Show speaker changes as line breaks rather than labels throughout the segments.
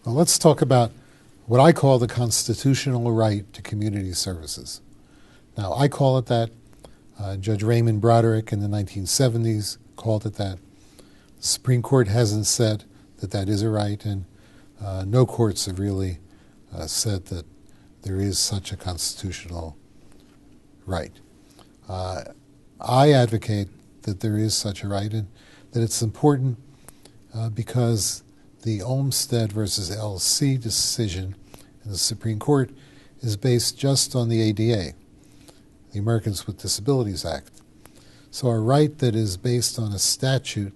Well, let's talk about what I call the constitutional right to community services. Now, I call it that. Judge Raymond Broderick in the 1970s called it that. The Supreme Court hasn't said that that is a right, and no courts have really said that there is such a constitutional right. I advocate that there is such a right, and that it's important because the Olmstead versus LC decision in the Supreme Court is based just on the ADA, the Americans with Disabilities Act. So a right that is based on a statute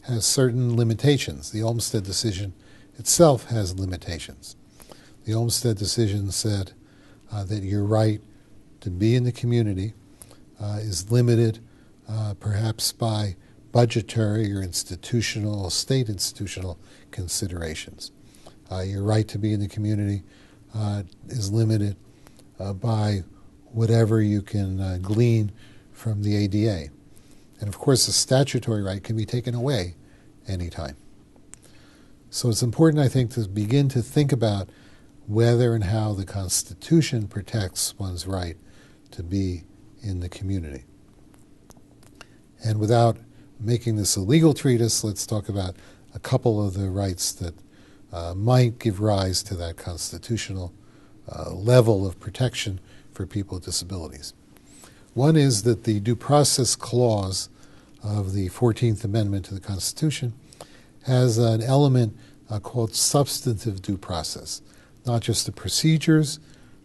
has certain limitations. The Olmstead decision itself has limitations. The Olmstead decision said that your right to be in the community is limited perhaps by budgetary or institutional, state institutional considerations. Your right to be in the community is limited by whatever you can glean from the ADA. And of course, the statutory right can be taken away anytime. So it's important, I think, to begin to think about whether and how the Constitution protects one's right to be in the community. And without making this a legal treatise, let's talk about a couple of the rights that might give rise to that constitutional level of protection for people with disabilities. One is that the Due Process Clause of the 14th Amendment to the Constitution has an element called substantive due process, not just the procedures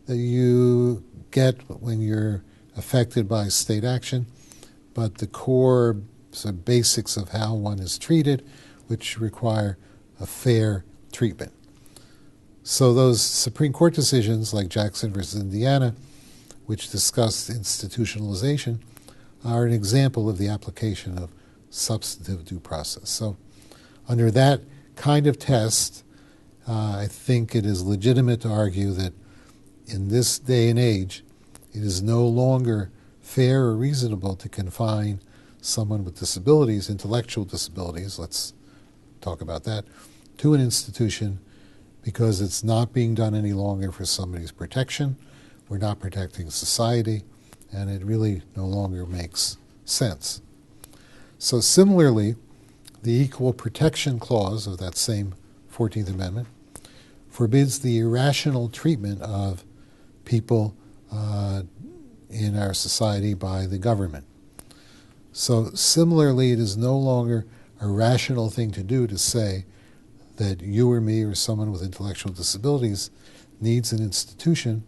that you get when you're affected by state action, but the core sort of basics of how one is treated, which require a fair treatment. So those Supreme Court decisions like Jackson versus Indiana, which discussed institutionalization, are an example of the application of substantive due process. So under that kind of test, I think it is legitimate to argue that in this day and age, it is no longer fair or reasonable to confine someone with disabilities, intellectual disabilities, let's talk about that, to an institution because it's not being done any longer for somebody's protection. We're not protecting society, and it really no longer makes sense. So similarly, the Equal Protection Clause of that same 14th Amendment forbids the irrational treatment of people in our society by the government. So similarly, it is no longer a rational thing to do to say that you or me or someone with intellectual disabilities needs an institution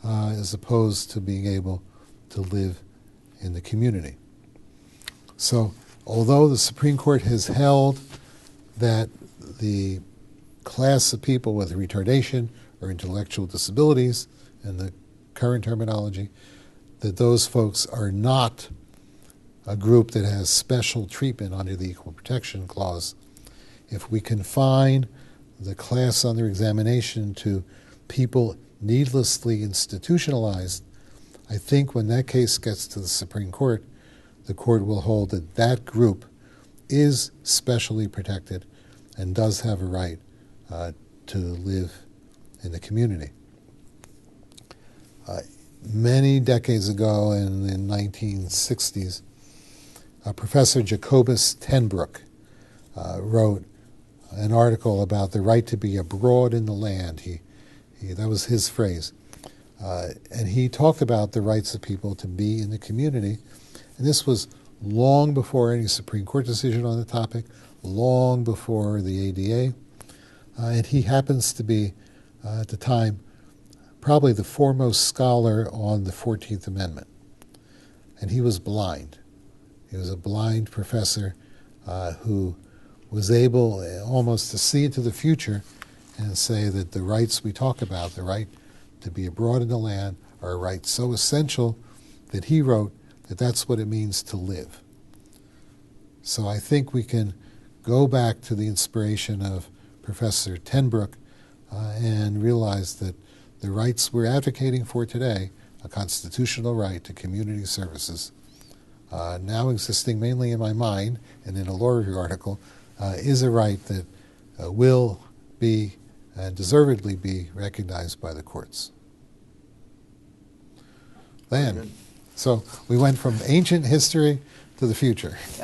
as opposed to being able to live in the community. So although the Supreme Court has held that the class of people with retardation or intellectual disabilities, in the current terminology, that those folks are not a group that has special treatment under the Equal Protection Clause, if we confine the class under examination to people needlessly institutionalized, I think when that case gets to the Supreme Court, the court will hold that that group is specially protected and does have a right to live in the community. Many decades ago, in the 1960s, Professor Jacobus Tenbrook wrote an article about the right to be abroad in the land. That was his phrase. And he talked about the rights of people to be in the community. And this was long before any Supreme Court decision on the topic, long before the ADA. And he happens to be, at the time, probably the foremost scholar on the 14th Amendment. And he was blind. He was a blind professor who was able almost to see into the future and say that the rights we talk about, the right to be abroad in the land, are a right so essential that he wrote that that's what it means to live. So I think we can go back to the inspiration of Professor Tenbrook and realize that the rights we're advocating for today, a constitutional right to community services, now existing mainly in my mind and in a law review article, is a right that will be and deservedly be recognized by the courts. Then, so we went from ancient history to the future.